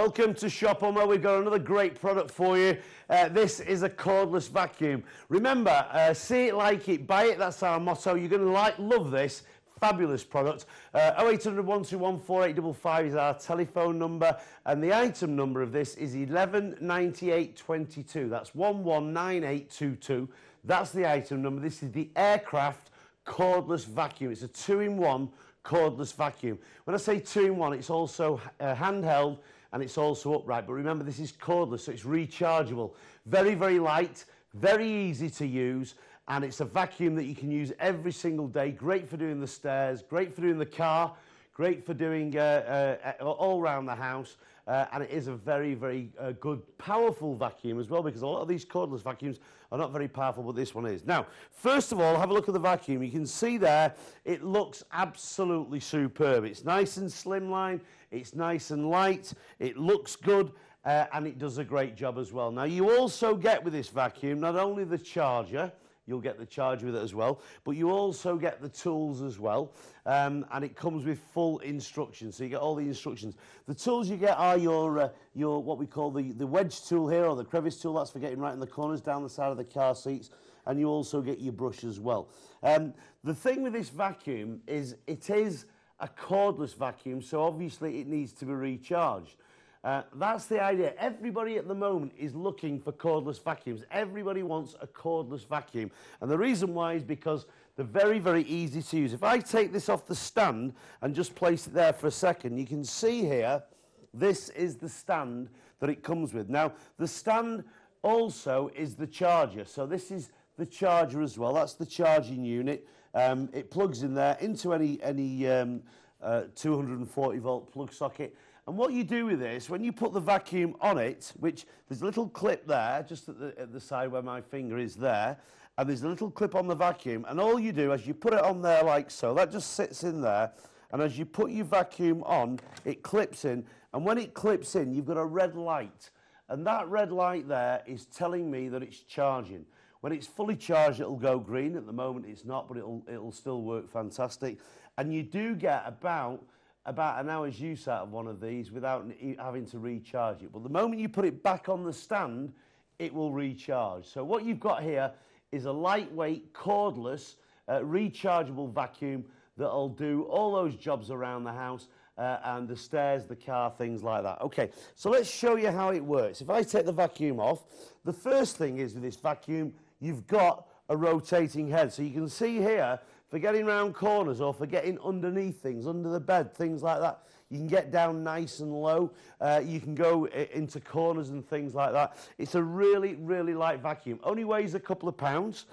Welcome to Shop UMMAH. We've got another great product for you. This is a cordless vacuum. Remember, see it, like it, buy it. That's our motto. You're going to love this fabulous product. 0800 121 4855 is our telephone number, and the item number of this is 119822. That's 119822. That's the item number. This is the Aircraft cordless vacuum. It's a 2-in-1 cordless vacuum. When I say 2-in-1, it's also handheld and it's also upright. But remember, this is cordless, so it's rechargeable. Very, very light, very easy to use, and it's a vacuum that you can use every single day. Great for doing the stairs, great for doing the car, great for doing all around the house. And it is a very, very good, powerful vacuum as well, because a lot of these cordless vacuums are not very powerful, but this one is. Now, first of all, have a look at the vacuum. You can see there, it looks absolutely superb. It's nice and slimline, it's nice and light, it looks good, and it does a great job as well. Now, you also get with this vacuum not only the charger, you'll get the charger with it as well, but you also get the tools as well, and it comes with full instructions, so you get all the instructions. The tools you get are your what we call the wedge tool here, or the crevice tool. That's for getting right in the corners down the side of the car seats, and you also get your brush as well. The thing with this vacuum is it is a cordless vacuum, so obviously it needs to be recharged. That's the idea. Everybody at the moment is looking for cordless vacuums. Everybody wants a cordless vacuum. And the reason why is because they're very, very easy to use. If I take this off the stand and just place it there for a second, you can see here, this is the stand that it comes with. Now, the stand also is the charger. So this is the charger as well. That's the charging unit. It plugs in there into any 240 volt plug socket. And what you do with this, when you put the vacuum on it, which there's a little clip there, just at the side where my finger is there, and there's a little clip on the vacuum, and all you do is you put it on there like so, that just sits in there, and as you put your vacuum on, it clips in, and when it clips in, you've got a red light, and that red light there is telling me that it's charging. When it's fully charged, it'll go green. At the moment, it's not, but it'll still work fantastic, and you do get about an hour's use out of one of these without having to recharge it. But the moment you put it back on the stand, it will recharge. So what you've got here is a lightweight, cordless, rechargeable vacuum that'll do all those jobs around the house and the stairs, the car, things like that. Okay, so let's show you how it works. If I take the vacuum off, the first thing is with this vacuum, you've got a rotating head. So you can see here, for getting round corners or for getting underneath things, under the bed, things like that. You can get down nice and low. You can go into corners and things like that. It's a really, really light vacuum. Only weighs a couple of pounds.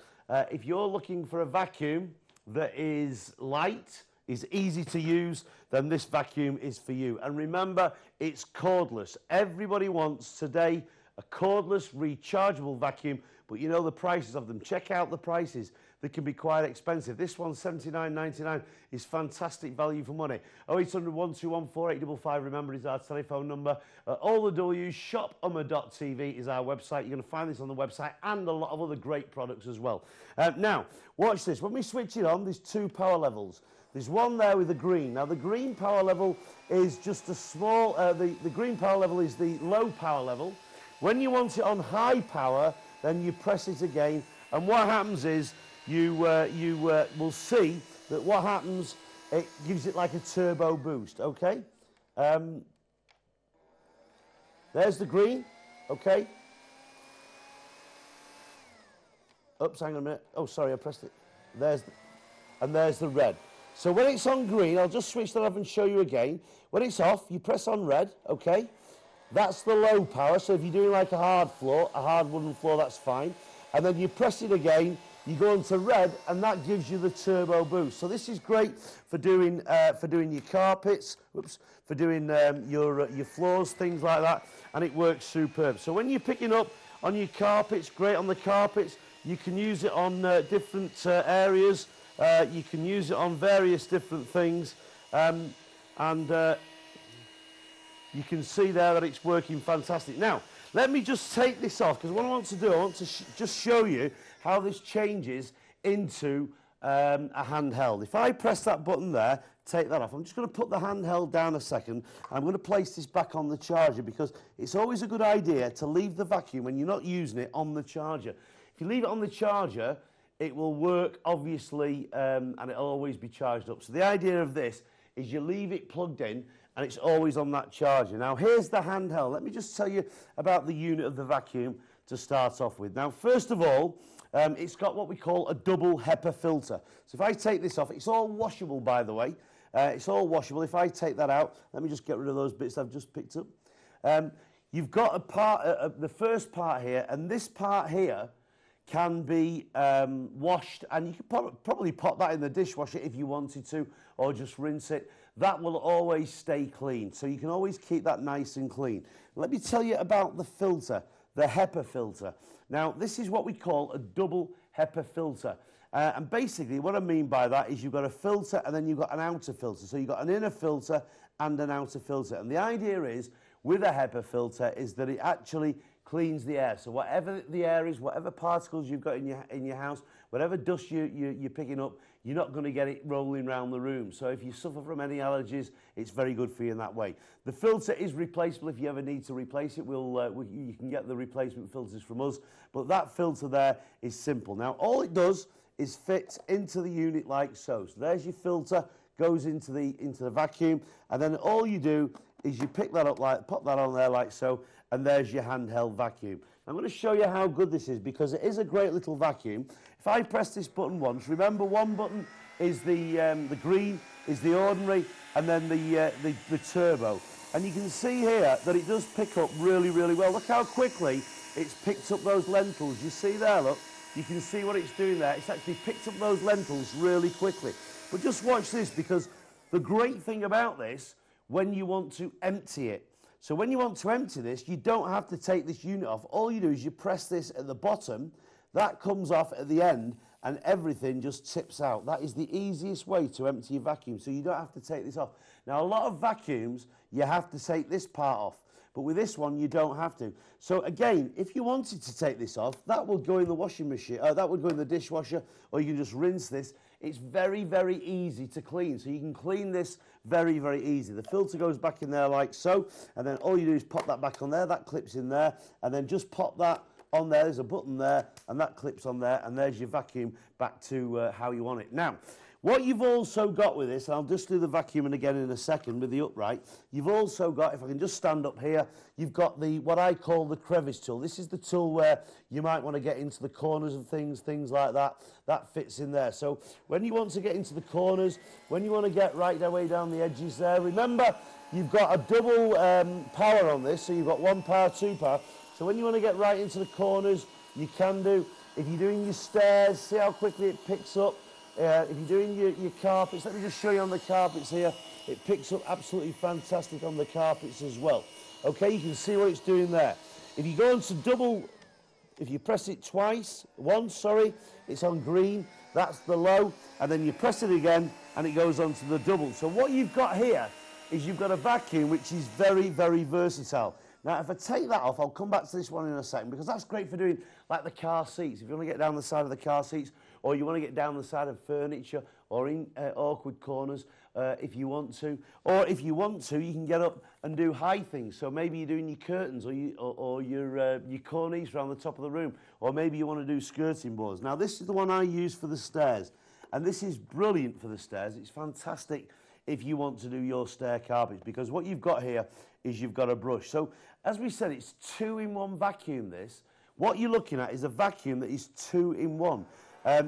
If you're looking for a vacuum that is light, is easy to use, then this vacuum is for you. And remember, it's cordless. Everybody wants today a cordless, rechargeable vacuum, but you know the prices of them. Check out the prices. They can be quite expensive. This one's $79.99 is fantastic value for money. 0800 121 4855, remember, is our telephone number. All the W's, shopumma.tv is our website. You're going to find this on the website and a lot of other great products as well. Now, watch this. When we switch it on, there's two power levels. There's one there with the green. Now, the green power level is just a small, the green power level is the low power level. When you want it on high power, then you press it again, and what happens is you will see that what happens, it gives it like a turbo boost, okay? There's the green, okay? Oops, hang on a minute. Oh, sorry, I pressed it. And there's the red. So when it's on green, I'll just switch that off and show you again. When it's off, you press on red, okay? That's the low power, so if you're doing like a hard floor, a hard wooden floor, that's fine. And then you press it again, you go into red, and that gives you the turbo boost. So this is great for doing your carpets, for doing your floors, things like that, and it works superb. So when you're picking up on your carpets, great on the carpets. You can use it on different areas. You can use it on various different things, you can see there that it's working fantastic. Now, let me just take this off, because what I want to do, I want to just show you how this changes into a handheld. If I press that button there, take that off. I'm just going to put the handheld down a second. I'm going to place this back on the charger because it's always a good idea to leave the vacuum when you're not using it on the charger. If you leave it on the charger, it will work, obviously, and it'll always be charged up. So the idea of this is you leave it plugged in and it's always on that charger. Now, here's the handheld. Let me just tell you about the unit of the vacuum to start off with. Now, first of all, it's got what we call a double HEPA filter. So if I take this off, it's all washable, by the way. It's all washable. If I take that out, let me just get rid of those bits I've just picked up. You've got a part, the first part here, and this part here can be washed, and you could probably pop that in the dishwasher if you wanted to, or just rinse it. That will always stay clean, so you can always keep that nice and clean. Let me tell you about the filter, the HEPA filter. Now, this is what we call a double HEPA filter. And basically, what I mean by that is you've got a filter and then you've got an outer filter. So you've got an inner filter and an outer filter. And the idea is, with a HEPA filter, is that it actually cleans the air. So whatever the air is, whatever particles you've got in your house, whatever dust you're picking up, you're not going to get it rolling around the room. So if you suffer from any allergies, it's very good for you in that way. The filter is replaceable if you ever need to replace it. You can get the replacement filters from us. But that filter there is simple. Now, all it does is fit into the unit like so. So there's your filter, goes into the vacuum, and then all you do is you pick that up, pop that on there like so, and there's your handheld vacuum. I'm going to show you how good this is because it is a great little vacuum. If I press this button once, remember one button is the green, is the ordinary, and then the turbo. And you can see here that it does pick up really, really well. Look how quickly it's picked up those lentils. You see there, look. You can see what it's doing there. It's actually picked up those lentils really quickly. But just watch this, because the great thing about this, when you want to empty it, so when you want to empty this, you don't have to take this unit off. All you do is you press this at the bottom, that comes off at the end, and everything just tips out. That is the easiest way to empty your vacuum, so you don't have to take this off. Now, a lot of vacuums, you have to take this part off. But with this one, you don't have to. So again, if you wanted to take this off, that will go in the washing machine, that would go in the dishwasher, or you can just rinse this. It's very, very easy to clean. So you can clean this very, very easy. The filter goes back in there like so, and then all you do is pop that back on there, that clips in there, and then just pop that on there. There's a button there, and that clips on there, and there's your vacuum back to how you want it. Now, what you've also got with this, and I'll just do the vacuuming again in a second with the upright, you've also got, if I can just stand up here, you've got what I call the crevice tool. This is the tool where you might want to get into the corners of things like that. That fits in there. So when you want to get into the corners, when you want to get right way down the edges there, remember, you've got a double power on this, so you've got 1 power, 2 power. So when you want to get right into the corners, you can do. If you're doing your stairs, see how quickly it picks up. If you're doing your carpets, let me just show you on the carpets here. It picks up absolutely fantastic on the carpets as well. Okay, you can see what it's doing there. If you go into double, if you press it once, sorry, it's on green, that's the low, and then you press it again and it goes on to the double. So what you've got here is you've got a vacuum which is very, very versatile. Now, if I take that off, I'll come back to this one in a second, because that's great for doing like the car seats. If you want to get down the side of the car seats, or you want to get down the side of furniture, or in awkward corners, if you want to. Or if you want to, you can get up and do high things. So maybe you're doing your curtains or your cornice around the top of the room. Or maybe you want to do skirting boards. Now, this is the one I use for the stairs. And this is brilliant for the stairs. It's fantastic if you want to do your stair carpets, because what you've got here is you've got a brush. So, as we said, it's 2-in-1 vacuum, this. What you're looking at is a vacuum that is 2-in-1.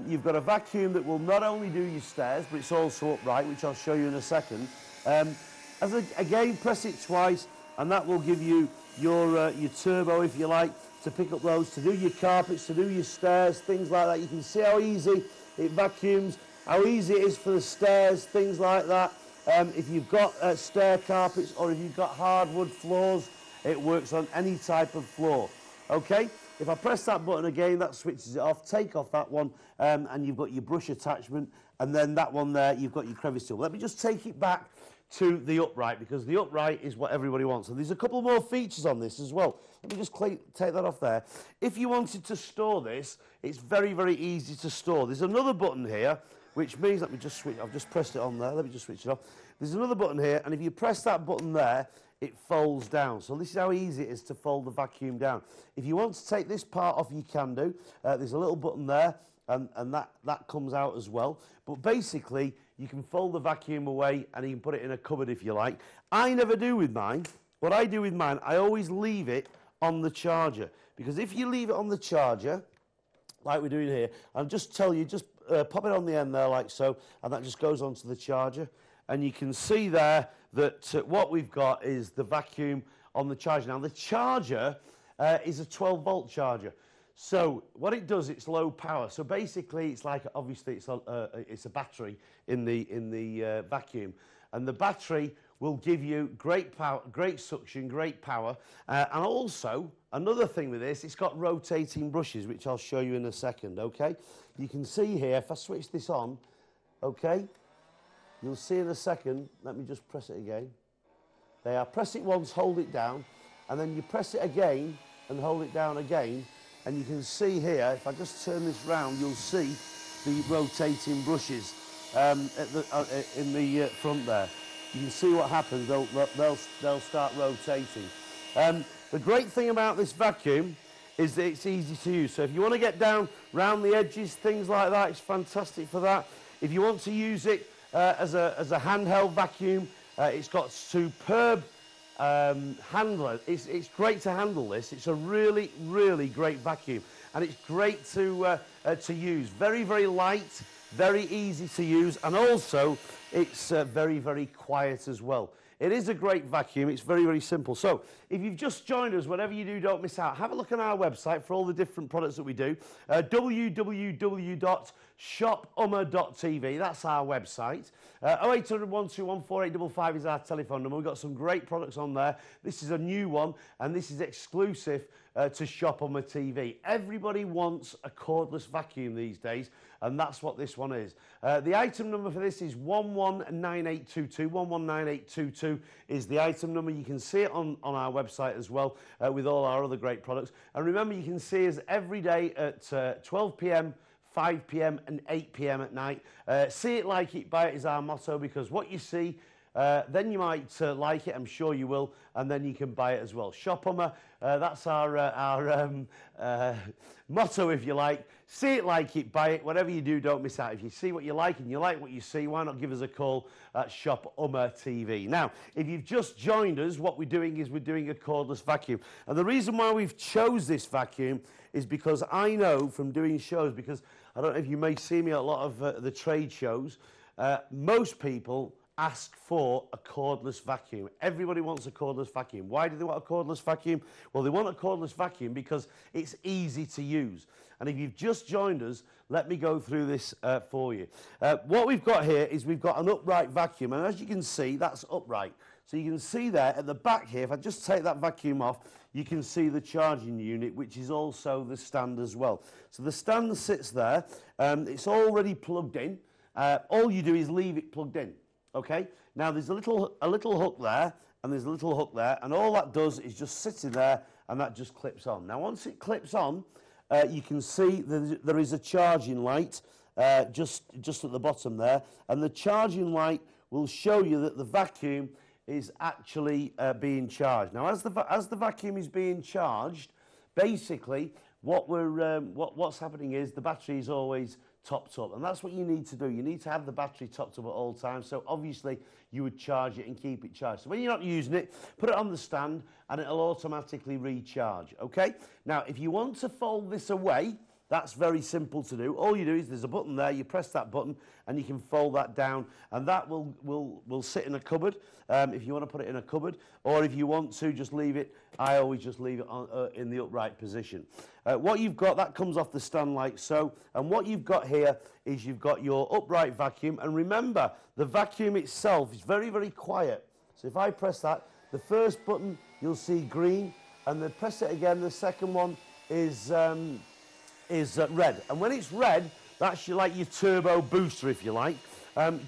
You've got a vacuum that will not only do your stairs, but it's also upright, which I'll show you in a second. Again, press it twice, and that will give you your turbo, if you like, to pick up those, to do your carpets, to do your stairs, things like that. You can see how easy it vacuums, how easy it is for the stairs, things like that. If you've got stair carpets, or if you've got hardwood floors, it works on any type of floor. Okay? If I press that button again, that switches it off. Take off that one, and you've got your brush attachment, and then that one there, you've got your crevice tool. Let me just take it back to the upright, because the upright is what everybody wants. And there's a couple more features on this as well. Let me just take that off there. If you wanted to store this, it's very, very easy to store. There's another button here which means, let me just switch, I've just pressed it on there, let me just switch it off. There's another button here, and if you press that button there, it folds down. So this is how easy it is to fold the vacuum down. If you want to take this part off, you can do. There's a little button there, and that comes out as well. But basically, you can fold the vacuum away, and you can put it in a cupboard if you like. I never do with mine. What I do with mine, I always leave it on the charger. Because if you leave it on the charger, like we're doing here, I'll just tell you, just pop it on the end there like so, and that just goes onto the charger. And you can see there that what we've got is the vacuum on the charger. Now, the charger is a 12-volt charger. So what it does, it's low power. So basically, it's like, obviously, it's a battery in the vacuum. And the battery will give you great power, great suction, great power. And also, another thing with this, it's got rotating brushes, which I'll show you in a second, okay? You can see here, if I switch this on, okay? You'll see in a second, let me just press it again. There, press it once, hold it down, and then you press it again and hold it down again, and you can see here, if I just turn this round, you'll see the rotating brushes in the front there. You can see what happens, they'll start rotating. The great thing about this vacuum is that it's easy to use. So if you want to get down round the edges, things like that, it's fantastic for that. If you want to use it as a handheld vacuum, it's got superb handler. It's great to handle this. It's a really, really great vacuum, and it's great to use. Very, very light, very easy to use, and also it's very, very quiet as well. It is a great vacuum. It's very, very simple. So if you've just joined us, whatever you do, don't miss out. Have a look on our website for all the different products that we do. www.shopumma.tv. That's our website. 0800 121 4855 is our telephone number. We've got some great products on there. This is a new one, and this is exclusive to Shop Umma TV. Everybody wants a cordless vacuum these days, and that's what this one is. The item number for this is 119822. 119822 is the item number. You can see it on our website as well with all our other great products. And remember, you can see us every day at 12 p.m, 5 p.m, and 8 p.m. at night. See it, like it, buy it is our motto, because what you see, then you might like it, I'm sure you will, and then you can buy it as well. Shop Umma, that's our motto, if you like. See it, like it, buy it. Whatever you do, don't miss out. If you see what you like and you like what you see, why not give us a call at Shop Umma TV. Now, if you've just joined us, what we're doing is we're doing a cordless vacuum. And the reason why we've chose this vacuum is because I know from doing shows, because I don't know if you may see me at a lot of the trade shows, most people ask for a cordless vacuum. Everybody wants a cordless vacuum. Why do they want a cordless vacuum? Well, they want a cordless vacuum because it's easy to use. And if you've just joined us, let me go through this for you. What we've got here is we've got an upright vacuum, and as you can see, that's upright. So you can see there at the back here, if I just take that vacuum off, you can see the charging unit, which is also the stand as well. So the stand sits there, it's already plugged in. All you do is leave it plugged in. Okay, now there's a little hook there, and there's a little hook there, and all that does is just sit in there, and that just clips on. Now, once it clips on, you can see there is a charging light just at the bottom there, and the charging light will show you that the vacuum is actually being charged. Now, as the vacuum is being charged, basically what's happening is the battery is always topped up, and that's what you need to do. You need to have the battery topped up at all times, so obviously you would charge it and keep it charged. So when you're not using it, put it on the stand and it'll automatically recharge, okay? Now, if you want to fold this away, that's very simple to do. All you do is there's a button there, you press that button and you can fold that down, and that will sit in a cupboard if you want to put it in a cupboard, or if you want to just leave it, I always just leave it on, in the upright position. What you've got, that comes off the stand like so, and what you've got here is you've got your upright vacuum, and remember, the vacuum itself is very, very quiet. So if I press that, the first button you'll see green, and then press it again, the second one is red, and when it's red, that's like your turbo booster, if you like.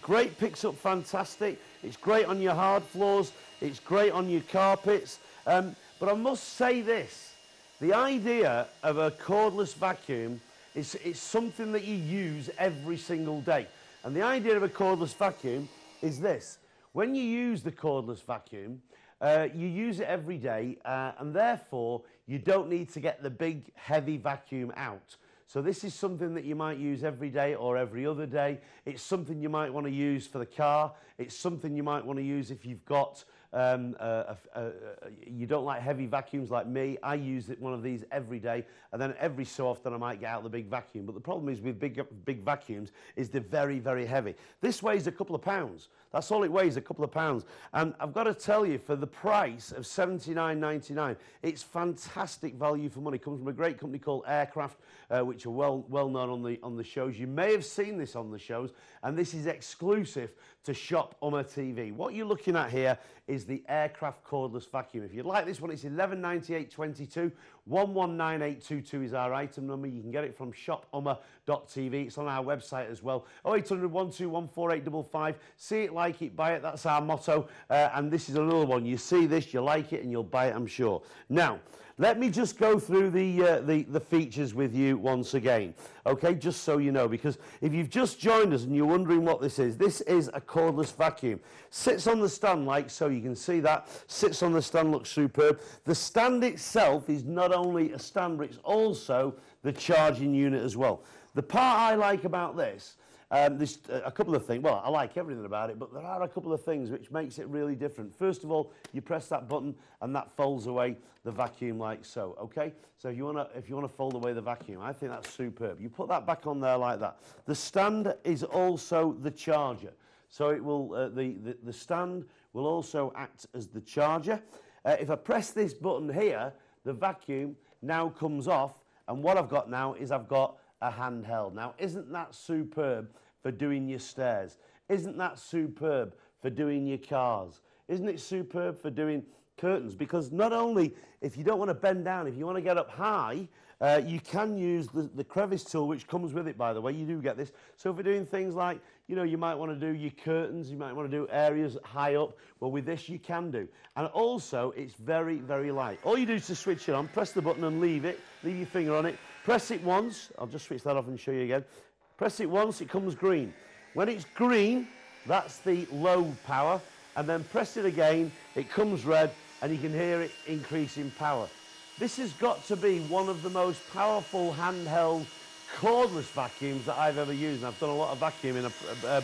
Great, picks up fantastic. It's great on your hard floors. It's great on your carpets. But I must say this: the idea of a cordless vacuum is something that you use every single day. And the idea of a cordless vacuum is this. When you use the cordless vacuum, you use it every day, and therefore you don't need to get the big heavy vacuum out. So this is something that you might use every day or every other day. It's something you might want to use for the car. It's something you might want to use if you've got, you don't like heavy vacuums like me. I use one of these every day, and then every so often I might get out the big vacuum. But the problem is with big vacuums is they're very, very heavy. This weighs a couple of pounds. That's all it weighs, a couple of pounds. And I've got to tell you, for the price of $79.99, it's fantastic value for money. It comes from a great company called Aircraft, which are well known on the shows. You may have seen this on the shows, and this is exclusive to Shop UMMAH TV. What you're looking at here is the Aircraft cordless vacuum. If you'd like this one, it's $11.98.22. 119822 is our item number. You can get it from shopummah.tv. It's on our website as well. 0800 121 4855. See it, like it, buy it. That's our motto. And this is another one. You see this, you like it, and you'll buy it, I'm sure. Now, let me just go through the features with you once again, okay, just so you know, because if you've just joined us and you're wondering what this is a cordless vacuum. Sits on the stand like so, you can see that, sits on the stand, looks superb. The stand itself is not only a stand, but it's also the charging unit as well. The part I like about this, there's a couple of things. Well, I like everything about it, but there are a couple of things which makes it really different. First of all, you press that button and that folds away the vacuum like so, okay? So if you wanna fold away the vacuum, I think that's superb. You put that back on there like that. The stand is also the charger. So it will the stand will also act as the charger. If I press this button here, the vacuum now comes off, and what I've got now is I've got a handheld. Now, isn't that superb for doing your stairs? Isn't that superb for doing your cars? Isn't it superb for doing curtains? Because not only, if you don't want to bend down, if you want to get up high, you can use the crevice tool, which comes with it, by the way. You do get this. So if you're doing things like, you know, you might want to do your curtains, you might want to do areas high up. Well, with this, you can do. And also, it's very, very light. All you do is to switch it on, press the button and leave your finger on it. Press it once. I'll just switch that off and show you again. Press it once, it comes green. When it's green, that's the low power. And then press it again, it comes red, and you can hear it increase in power. This has got to be one of the most powerful handheld cordless vacuums that I've ever used. And I've done a lot of vacuuming,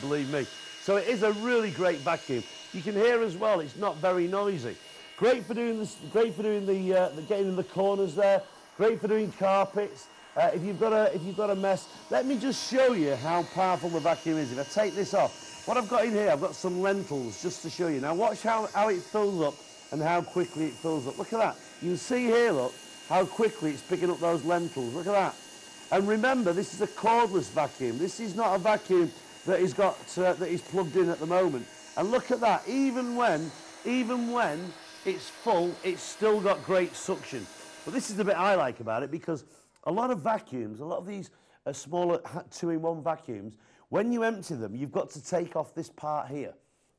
believe me. So it is a really great vacuum. You can hear as well, it's not very noisy. Great for doing this, great for doing the getting in the corners there. Great for doing carpets. If you've got a mess, let me just show you how powerful the vacuum is. If I take this off, what I've got in here, I've got some lentils just to show you. Now watch how it fills up and how quickly it fills up. Look at that. You can see here, look, how quickly it's picking up those lentils. Look at that. And remember, this is a cordless vacuum. This is not a vacuum that is plugged in at the moment. And look at that. Even when it's full, it's still got great suction. But this is the bit I like about it, because a lot of vacuums, a lot of these smaller 2-in-1 vacuums, when you empty them, you've got to take off this part here.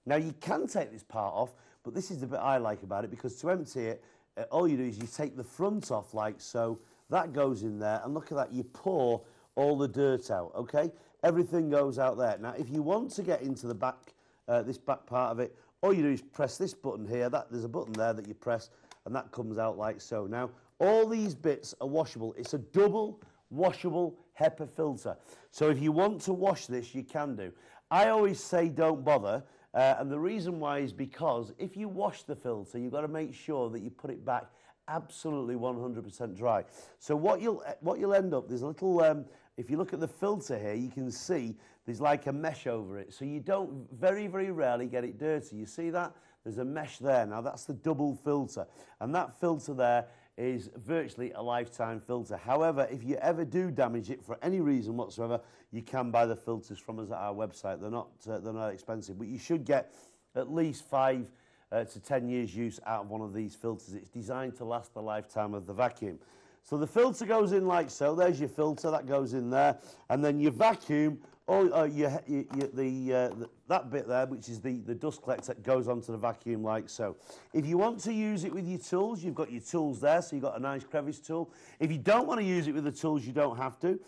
Now, you can take this part off, but this is the bit I like about it, because to empty it, all you do is you take the front off like so, that goes in there, and look at that, you pour all the dirt out, okay? Everything goes out there. Now, if you want to get into the back, this back part of it, all you do is press this button here. There's a button there that you press, and that comes out like so. Now, all these bits are washable. It's a double washable HEPA filter. So if you want to wash this, you can do. I always say don't bother, and the reason why is because if you wash the filter, you've got to make sure that you put it back absolutely 100% dry. So what you'll end up, there's a little, if you look at the filter here, you can see there's like a mesh over it. So you don't, very, very rarely get it dirty. You see that? There's a mesh there. Now that's the double filter. And that filter there is virtually a lifetime filter. However, if you ever do damage it for any reason whatsoever, you can buy the filters from us at our website. They're not expensive, but you should get at least 5 to 10 years use out of one of these filters. It's designed to last the lifetime of the vacuum. So the filter goes in like so. There's your filter, that goes in there. And then your vacuum, that bit there, which is the dust collector, goes onto the vacuum like so. If you want to use it with your tools, you've got your tools there, so you've got a nice crevice tool. If you don't want to use it with the tools, you don't have to.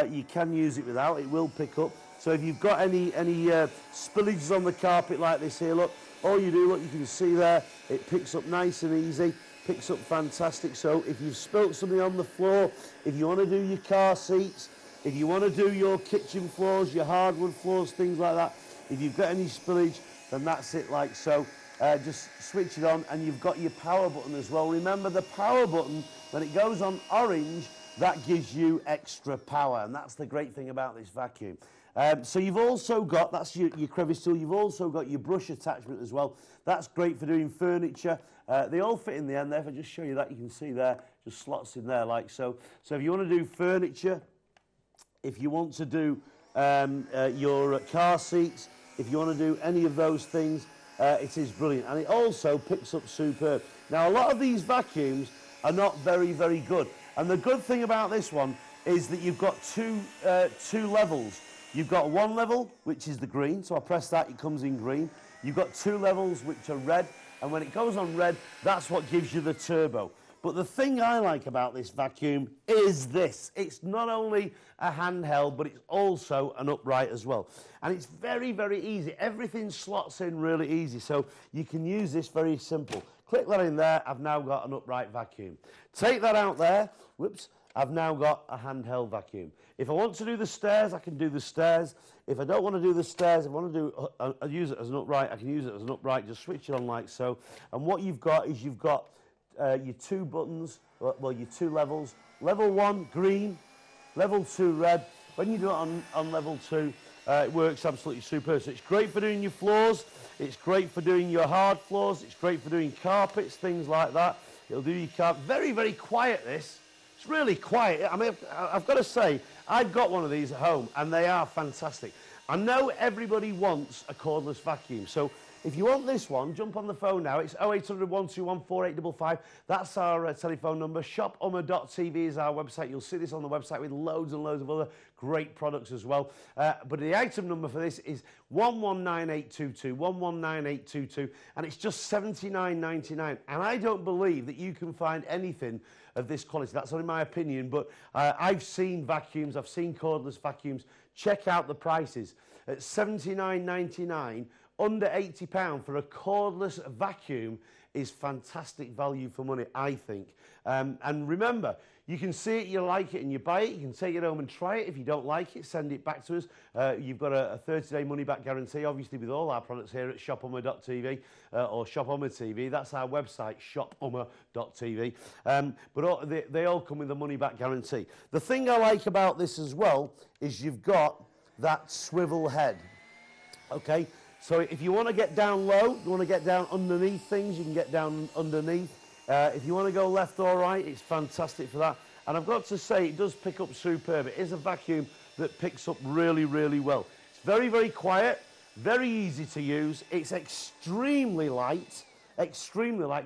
You can use it without, it will pick up. So if you've got any spillages on the carpet like this here, look, all you do, look, you can see there, it picks up nice and easy. Picks up fantastic. So if you've spilt something on the floor, if you want to do your car seats, if you want to do your kitchen floors, your hardwood floors, things like that, if you've got any spillage, then that's it like so. Just switch it on, and you've got your power button as well. Remember, the power button, when it goes on orange, that gives you extra power, and that's the great thing about this vacuum. So you've also got, that's your crevice tool, you've also got your brush attachment as well. That's great for doing furniture. They all fit in the end there. If I just show you that, you can see there, just slots in there like so. So if you want to do furniture, if you want to do your car seats, if you want to do any of those things, it is brilliant. And it also picks up superb. Now, a lot of these vacuums are not very, very good. And the good thing about this one is that you've got two levels. You've got one level, which is the green, so I press that, it comes in green. You've got two levels, which are red, and when it goes on red, that's what gives you the turbo. But the thing I like about this vacuum is this. It's not only a handheld, but it's also an upright as well. And it's very, very easy. Everything slots in really easy, so you can use this very simple. Click that in there, I've now got an upright vacuum. Take that out there, whoops, I've now got a handheld vacuum. If I want to do the stairs, I can do the stairs. If I don't want to do the stairs, if I want to use it as an upright, I can use it as an upright. Just switch it on like so. And what you've got is you've got your two buttons, well, your two levels. Level 1, green. Level 2, red. When you do it on level 2, it works absolutely superb. So it's great for doing your floors. It's great for doing your hard floors. It's great for doing carpets, things like that. It'll do your carpet. Very, very quiet, this. It's really quiet. I mean, I've got to say, I've got one of these at home, and they are fantastic. I know everybody wants a cordless vacuum, so if you want this one, jump on the phone now. It's 0800 121 4855. That's our telephone number. ShopUMMAH.tv is our website. You'll see this on the website with loads and loads of other great products as well. But the item number for this is 119822, 119822, and it's just $79.99. And I don't believe that you can find anything of this quality. That's only my opinion, but I've seen vacuums, I've seen cordless vacuums. Check out the prices. At $79.99, under £80 for a cordless vacuum is fantastic value for money, I think. And remember, you can see it, you like it, and you buy it. You can take it home and try it. If you don't like it, send it back to us. You've got a 30-day money-back guarantee, obviously, with all our products here at ShopUMMAH.tv or ShopUMMAH.tv. That's our website, ShopUMMAH.tv. But they all come with a money-back guarantee. The thing I like about this as well is you've got that swivel head, okay? So if you want to get down low, you want to get down underneath things, you can get down underneath. If you want to go left or right, it's fantastic for that. And I've got to say, it does pick up superb. It is a vacuum that picks up really, really well. It's very, very quiet, very easy to use. It's extremely light,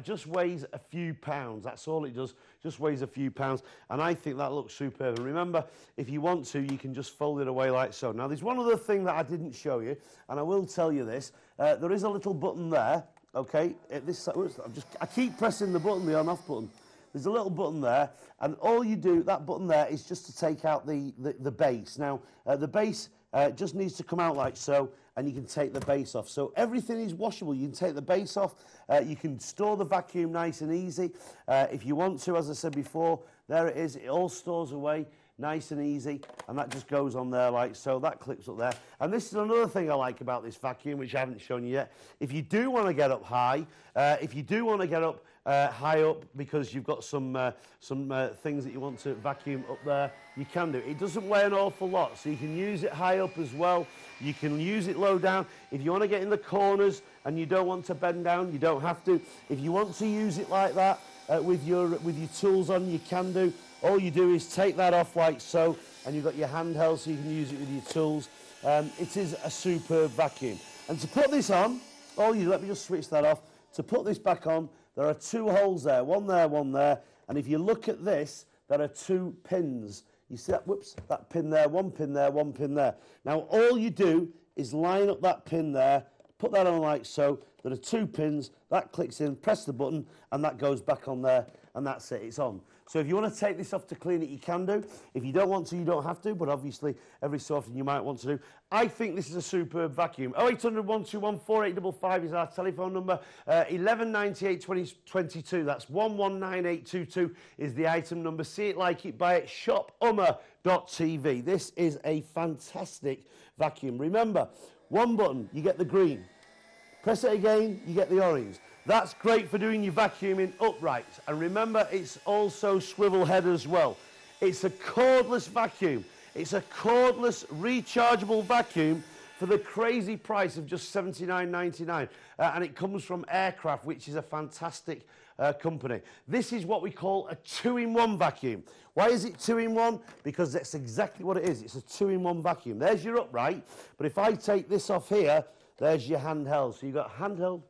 just weighs a few pounds. That's all it does, just weighs a few pounds. And I think that looks superb. And remember, if you want to, you can just fold it away like so. Now, there's one other thing that I didn't show you, and I will tell you this. There is a little button there, okay? I keep pressing the button, the on-off button. There's a little button there, and all you do, that button there, is just to take out the base. Now, the base just needs to come out like so, and you can take the base off. So everything is washable. You can take the base off. You can store the vacuum nice and easy. If you want to, as I said before, there it is. It all stores away nice and easy, and that just goes on there like so. That clips up there. And this is another thing I like about this vacuum, which I haven't shown you yet. If you do want to get up high, if you do want to get up high up because you've got some things that you want to vacuum up there, you can do it. It doesn't weigh an awful lot, so you can use it high up as well. You can use it low down. If you want to get in the corners and you don't want to bend down, you don't have to. If you want to use it like that with your tools on, you can do. All you do is take that off like so, and you've got your handheld so you can use it with your tools. It is a superb vacuum. And to put this on, let me just switch that off. To put this back on, there are two holes there, one there, and if you look at this, there are 2 pins. You see that, whoops, that pin there, 1 pin there, 1 pin there. Now, all you do is line up that pin there, put that on like so. There are 2 pins, that clicks in, press the button, and that goes back on there, and that's it, it's on. So if you want to take this off to clean it, you can do. If you don't want to, you don't have to, but obviously every so often you might want to do. I think this is a superb vacuum. 0800 121 4855 is our telephone number. 1198 2022, that's 119822 is the item number. See it, like it, buy it, shop.ummmah.tv. This is a fantastic vacuum. Remember, 1 button, you get the green. Press it again, you get the orange. That's great for doing your vacuuming upright. And remember, it's also swivel head as well. It's a cordless vacuum. It's a cordless rechargeable vacuum for the crazy price of just $79.99. And it comes from Aircraft, which is a fantastic company. This is what we call a 2-in-1 vacuum. Why is it 2-in-1? Because that's exactly what it is. It's a 2-in-1 vacuum. There's your upright, but if I take this off here, there's your handheld. So you've got handheld,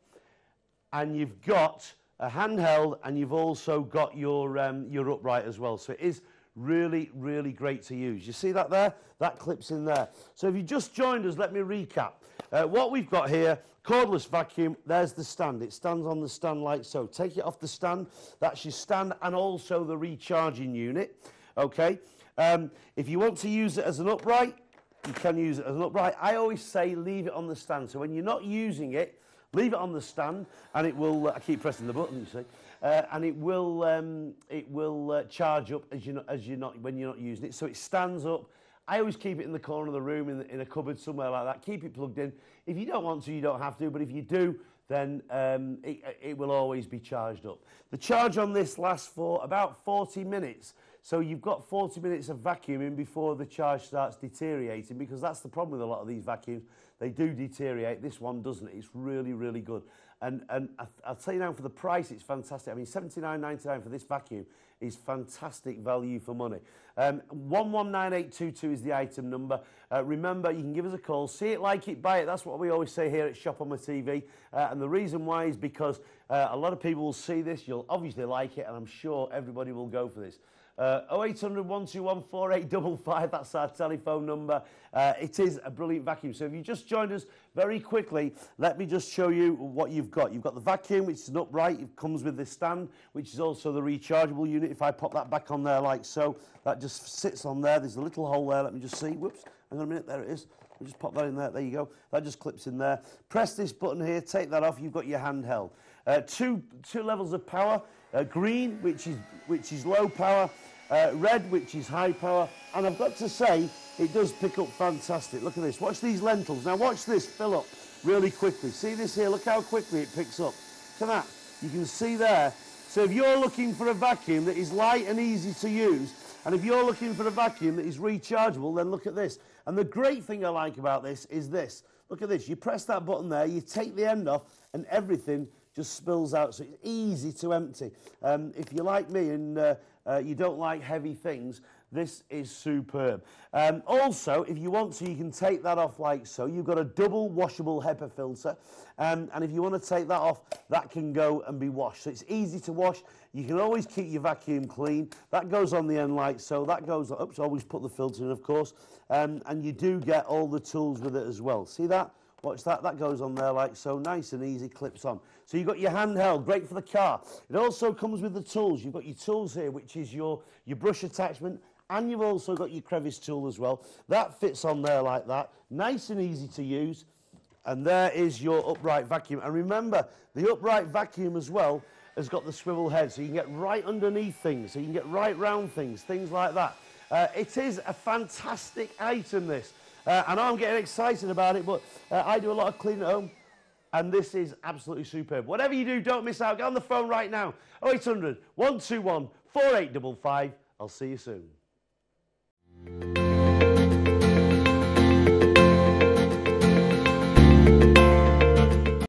and you've got a handheld, and you've also got your upright as well. So it is really, really great to use. You see that there? That clips in there. So if you just joined us, let me recap. What we've got here, cordless vacuum, there's the stand. It stands on the stand like so. Take it off the stand. That's your stand and also the recharging unit. Okay. If you want to use it as an upright, you can use it as an upright. I always say leave it on the stand. So when you're not using it, leave it on the stand, and it will. I keep pressing the button, you see, and it will charge up when you're not using it. So it stands up. I always keep it in the corner of the room, in a cupboard somewhere like that. Keep it plugged in. If you don't want to, you don't have to. But if you do, then it will always be charged up. The charge on this lasts for about 40 minutes. So you've got 40 minutes of vacuuming before the charge starts deteriorating, because that's the problem with a lot of these vacuums. They do deteriorate. This one doesn't. It's really, really good. And I'll tell you now, for the price, it's fantastic. I mean, $79.99 for this vacuum is fantastic value for money. 119822 is the item number. Remember, you can give us a call. See it, like it, buy it. That's what we always say here at Shop on My TV. And the reason why is because a lot of people will see this. You'll obviously like it, and I'm sure everybody will go for this. 0800 121 4855, that's our telephone number. It is a brilliant vacuum. So if you just joined us very quickly, let me just show you what you've got. You've got the vacuum, which is an upright. It comes with this stand, which is also the rechargeable unit. If I pop that back on there like so, that just sits on there. There's a little hole there. Let me just see. Whoops, hang on a minute. There it is. We'll just pop that in there. There you go. That just clips in there. Press this button here. Take that off. You've got your handheld. Two levels of power. Green, which is low power. Red, which is high power. And I've got to say, it does pick up fantastic. Look at this. Watch these lentils. Now watch this fill up really quickly. See this here? Look how quickly it picks up. Look at that. You can see there. So if you're looking for a vacuum that is light and easy to use, and if you're looking for a vacuum that is rechargeable, then look at this. And the great thing I like about this is this. Look at this. You press that button there, you take the end off, and everything just spills out. So it's easy to empty. If you're like me and you don't like heavy things, this is superb. Also, if you want to, you can take that off like so. You've got a double washable HEPA filter. And if you want to take that off, that can go and be washed. So it's easy to wash. You can always keep your vacuum clean. That goes on the end like so. That goes, oops, always put the filter in, of course. And you do get all the tools with it as well. See that? Watch that. That goes on there like so. Nice and easy, clips on. So you've got your handheld, great for the car. It also comes with the tools. You've got your tools here, which is your brush attachment, and you've also got your crevice tool as well. That fits on there like that. Nice and easy to use. And there is your upright vacuum. And remember, the upright vacuum as well has got the swivel head, so you can get right underneath things, so you can get right round things like that. It is a fantastic item, this. I know I'm getting excited about it, but I do a lot of cleaning at home, and this is absolutely superb. Whatever you do, don't miss out. Get on the phone right now. 0800 121 4855. I'll see you soon.